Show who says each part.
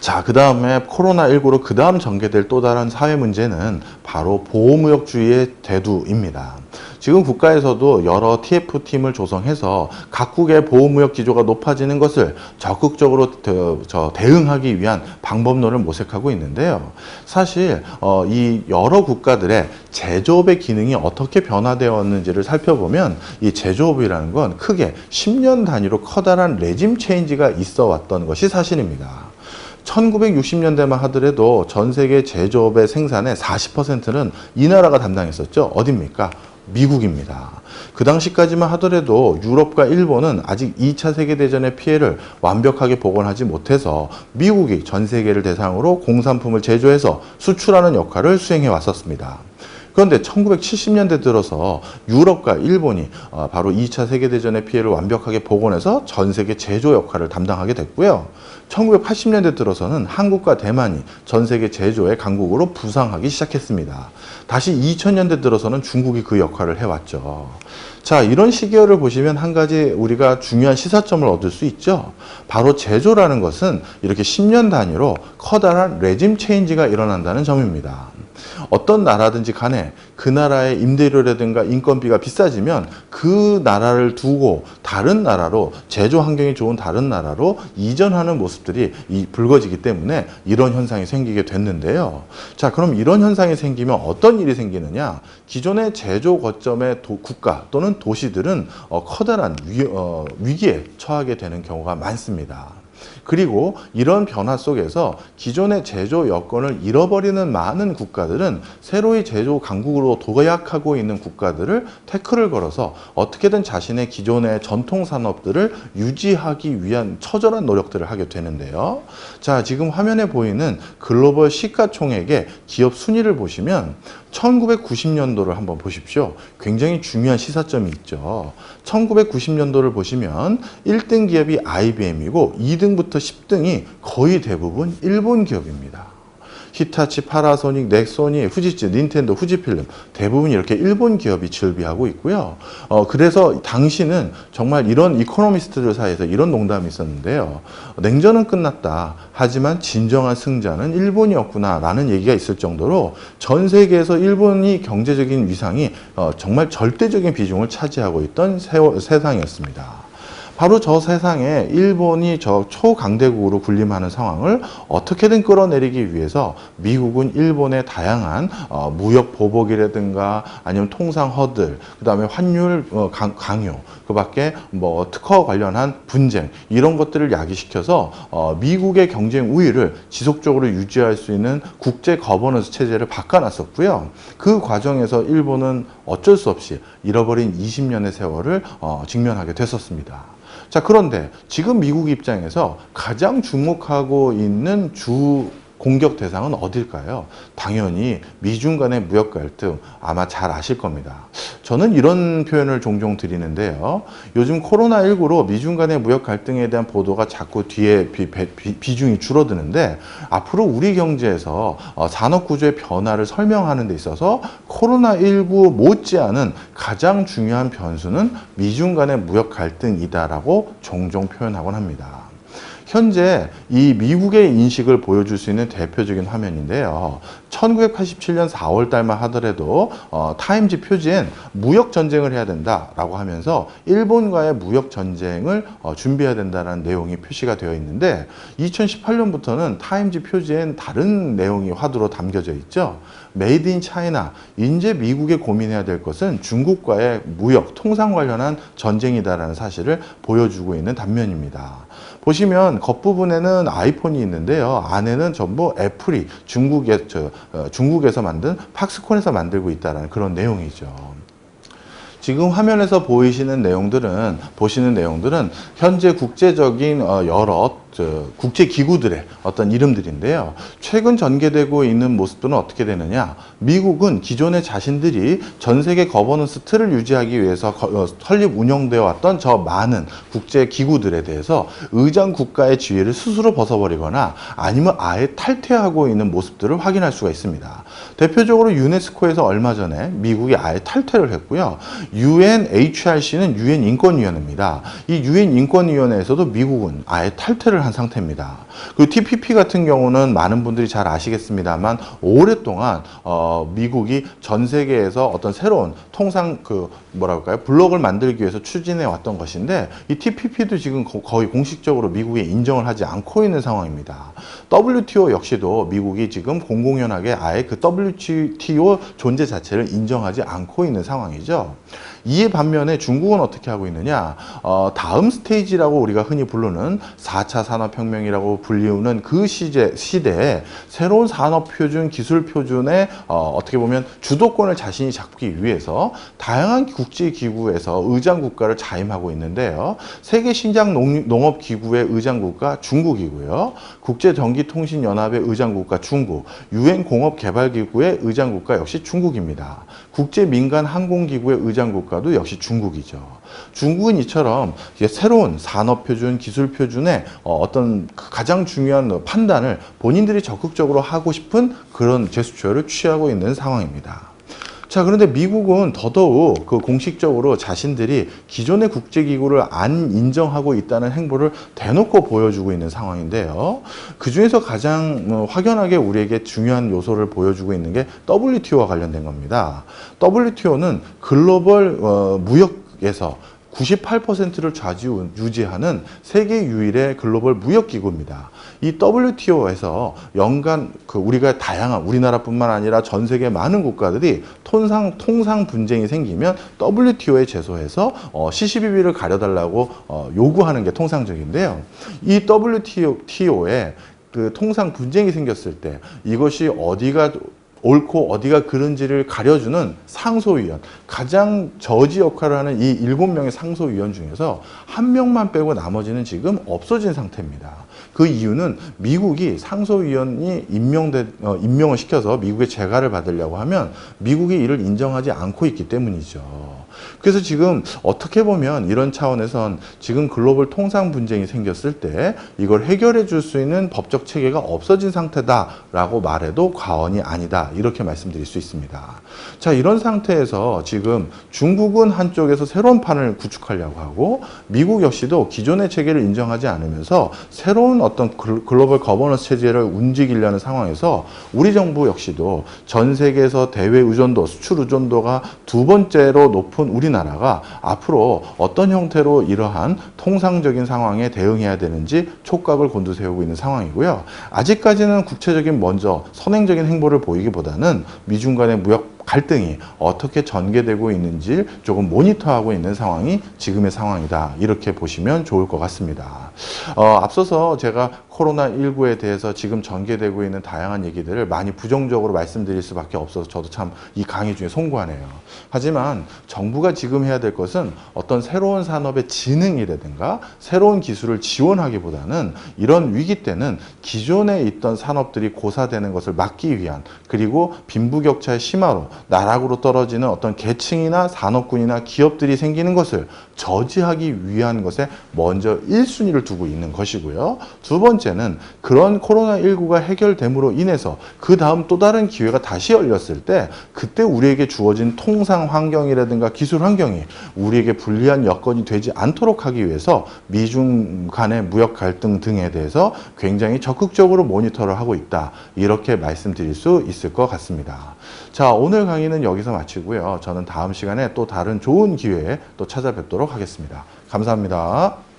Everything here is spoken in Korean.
Speaker 1: 자, 그 다음에 코로나19로 그 다음 전개될 또 다른 사회 문제는 바로 보호무역주의의 대두입니다. 지금 국가에서도 여러 TF팀을 조성해서 각국의 보호무역 기조가 높아지는 것을 적극적으로 대응하기 위한 방법론을 모색하고 있는데요. 사실 이 여러 국가들의 제조업의 기능이 어떻게 변화되었는지를 살펴보면 이 제조업이라는 건 크게 10년 단위로 커다란 레짐 체인지가 있어 왔던 것이 사실입니다. 1960년대만 하더라도 전 세계 제조업의 생산의 40%는 이 나라가 담당했었죠. 어딥니까? 미국입니다. 그 당시까지만 하더라도 유럽과 일본은 아직 2차 세계대전의 피해를 완벽하게 복원하지 못해서 미국이 전 세계를 대상으로 공산품을 제조해서 수출하는 역할을 수행해 왔었습니다. 그런데 1970년대 들어서 유럽과 일본이 바로 2차 세계대전의 피해를 완벽하게 복원해서 전 세계 제조 역할을 담당하게 됐고요. 1980년대 들어서는 한국과 대만이 전 세계 제조의 강국으로 부상하기 시작했습니다. 다시 2000년대 들어서는 중국이 그 역할을 해왔죠. 자, 이런 시기열을 보시면 한 가지 우리가 중요한 시사점을 얻을 수 있죠. 바로 제조라는 것은 이렇게 10년 단위로 커다란 레짐 체인지가 일어난다는 점입니다. 어떤 나라든지 간에 그 나라의 임대료라든가 인건비가 비싸지면 그 나라를 두고 다른 나라로 제조 환경이 좋은 다른 나라로 이전하는 모습들이 불거지기 때문에 이런 현상이 생기게 됐는데요. 자, 그럼 이런 현상이 생기면 어떤 일이 생기느냐? 기존의 제조 거점의 국가 또는 도시들은 커다란 위기에 처하게 되는 경우가 많습니다. 그리고 이런 변화 속에서 기존의 제조 여건을 잃어버리는 많은 국가들은 새로이 제조 강국으로 도약하고 있는 국가들을 태클을 걸어서 어떻게든 자신의 기존의 전통 산업들을 유지하기 위한 처절한 노력들을 하게 되는데요. 자, 지금 화면에 보이는 글로벌 시가총액의 기업 순위를 보시면 1990년도를 한번 보십시오. 굉장히 중요한 시사점이 있죠. 1990년도를 보시면 1등 기업이 IBM이고 2등부터 10등이 거의 대부분 일본 기업입니다. 히타치, 파나소닉, 넥소니, 후지츠, 닌텐도, 후지필름 대부분 이렇게 일본 기업이 즐비하고 있고요. 그래서 당시는 정말 이런 이코노미스트들 사이에서 이런 농담이 있었는데요. 냉전은 끝났다. 하지만 진정한 승자는 일본이었구나 라는 얘기가 있을 정도로 전 세계에서 일본이 경제적인 위상이 정말 절대적인 비중을 차지하고 있던 세상이었습니다. 바로 저 세상에 일본이 저 초강대국으로 군림하는 상황을 어떻게든 끌어내리기 위해서 미국은 일본의 다양한 무역 보복이라든가 아니면 통상 허들, 그 다음에 환율 강요, 그 밖에 뭐 특허 관련한 분쟁 이런 것들을 야기시켜서 미국의 경쟁 우위를 지속적으로 유지할 수 있는 국제 거버넌스 체제를 바꿔놨었고요. 그 과정에서 일본은 어쩔 수 없이 잃어버린 20년의 세월을 직면하게 됐었습니다. 자, 그런데 지금 미국 입장에서 가장 주목하고 있는 주 공격 대상은 어딜까요? 당연히 미중 간의 무역 갈등 아마 잘 아실 겁니다. 저는 이런 표현을 종종 드리는데요. 요즘 코로나19로 미중 간의 무역 갈등에 대한 보도가 자꾸 뒤에 비중이 줄어드는데 앞으로 우리 경제에서 산업 구조의 변화를 설명하는 데 있어서 코로나19 못지않은 가장 중요한 변수는 미중 간의 무역 갈등이다라고 종종 표현하곤 합니다. 현재 이 미국의 인식을 보여줄 수 있는 대표적인 화면인데요. 1987년 4월 달만 하더라도 타임지 표지엔 무역 전쟁을 해야 된다라고 하면서 일본과의 무역 전쟁을 준비해야 된다는 내용이 표시가 되어 있는데 2018년부터는 타임지 표지엔 다른 내용이 화두로 담겨져 있죠. 메이드 인 차이나. 이제 미국에 고민해야 될 것은 중국과의 무역, 통상 관련한 전쟁이다라는 사실을 보여주고 있는 단면입니다. 보시면 겉부분에는 아이폰이 있는데요. 안에는 전부 애플이 중국에서 만든 팍스콘에서 만들고 있다는 그런 내용이죠. 지금 화면에서 보시는 내용들은 현재 국제적인 여러 국제기구들의 어떤 이름들인데요. 최근 전개되고 있는 모습들은 어떻게 되느냐. 미국은 기존에 자신들이 전 세계 거버넌스 틀을 유지하기 위해서 설립 운영되어 왔던 저 많은 국제기구들에 대해서 의장 국가의 지위를 스스로 벗어버리거나 아니면 아예 탈퇴하고 있는 모습들을 확인할 수가 있습니다. 대표적으로 유네스코에서 얼마 전에 미국이 아예 탈퇴를 했고요. UNHRC는 UN 인권위원회입니다. 이 UN 인권위원회에서도 미국은 아예 탈퇴를 포기를 한 상태입니다. 그리고 TPP 같은 경우는 많은 분들이 잘 아시겠습니다만 오랫동안 미국이 전 세계에서 어떤 새로운 통상 뭐랄까요, 블록을 만들기 위해서 추진해 왔던 것인데, 이 TPP도 지금 거의 공식적으로 미국에 인정을 하지 않고 있는 상황입니다. WTO 역시도 미국이 지금 공공연하게 아예 그 WTO 존재 자체를 인정하지 않고 있는 상황이죠. 이에 반면에 중국은 어떻게 하고 있느냐, 다음 스테이지라고 우리가 흔히 부르는 4차 산업혁명이라고 불리우는 그 시대에 새로운 산업표준, 기술표준의 어떻게 보면 주도권을 자신이 잡기 위해서 다양한 국제기구에서 의장국가를 자임하고 있는데요. 세계신장농업기구의 의장국가 중국이고요. 국제전기통신연합의 의장국가 중국, 유엔공업개발기구의 의장국가 역시 중국입니다. 국제민간항공기구의 의장국가도 역시 중국이죠. 중국은 이처럼 새로운 산업표준, 기술표준의 어떤 가장 중요한 판단을 본인들이 적극적으로 하고 싶은 그런 제스처를 취하고 있는 상황입니다. 자, 그런데 미국은 더더욱 공식적으로 자신들이 기존의 국제기구를 안 인정하고 있다는 행보를 대놓고 보여주고 있는 상황인데요. 그 중에서 가장 확연하게 우리에게 중요한 요소를 보여주고 있는 게 WTO와 관련된 겁니다. WTO는 글로벌 무역에서 98%를 좌지우지하는 세계 유일의 글로벌 무역기구입니다. 이 WTO에서 연간 우리가 다양한 우리나라뿐만 아니라 전 세계 많은 국가들이 통상 분쟁이 생기면 WTO에 제소해서 시시비비를 가려달라고 요구하는 게 통상적인데요. 이 WTO에 통상 분쟁이 생겼을 때 이것이 어디가 옳고 어디가 그른지를 가려주는 상소위원, 가장 저지 역할을 하는 이 7명의 상소위원 중에서 한 명만 빼고 나머지는 지금 없어진 상태입니다. 그 이유는 미국이 상소위원이 임명을 시켜서 미국의 재가를 받으려고 하면 미국이 이를 인정하지 않고 있기 때문이죠. 그래서 지금 어떻게 보면 이런 차원에선 지금 글로벌 통상 분쟁이 생겼을 때 이걸 해결해 줄 수 있는 법적 체계가 없어진 상태다라고 말해도 과언이 아니다, 이렇게 말씀드릴 수 있습니다. 자, 이런 상태에서 지금 중국은 한쪽에서 새로운 판을 구축하려고 하고 미국 역시도 기존의 체계를 인정하지 않으면서 새로운 어떤 글로벌 거버넌스 체제를 움직이려는 상황에서 우리 정부 역시도 전 세계에서 대외 의존도, 수출 의존도가 두 번째로 높은 우리나라가 앞으로 어떤 형태로 이러한 통상적인 상황에 대응해야 되는지 촉각을 곤두세우고 있는 상황이고요. 아직까지는 구체적인 선행적인 행보를 보이기보다는 미중 간의 무역 갈등이 어떻게 전개되고 있는지 조금 모니터하고 있는 상황이 지금의 상황이다, 이렇게 보시면 좋을 것 같습니다. 앞서서 제가 코로나19에 대해서 지금 전개되고 있는 다양한 얘기들을 많이 부정적으로 말씀드릴 수밖에 없어서 저도 참 이 강의 중에 송구하네요. 하지만 정부가 지금 해야 될 것은 어떤 새로운 산업의 진흥이라든가 새로운 기술을 지원하기보다는 이런 위기 때는 기존에 있던 산업들이 고사되는 것을 막기 위한, 그리고 빈부격차의 심화로 나락으로 떨어지는 어떤 계층이나 산업군이나 기업들이 생기는 것을 저지하기 위한 것에 먼저 1순위를 두고 있는 것이고요. 두 번째는 그런 코로나19가 해결됨으로 인해서 그 다음 또 다른 기회가 다시 열렸을 때 그때 우리에게 주어진 통상 환경이라든가 기술 환경이 우리에게 불리한 여건이 되지 않도록 하기 위해서 미중 간의 무역 갈등 등에 대해서 굉장히 적극적으로 모니터를 하고 있다, 이렇게 말씀드릴 수 있을 것 같습니다. 자, 오늘 강의는 여기서 마치고요. 저는 다음 시간에 또 다른 좋은 기회에 또 찾아뵙도록 하겠습니다. 감사합니다.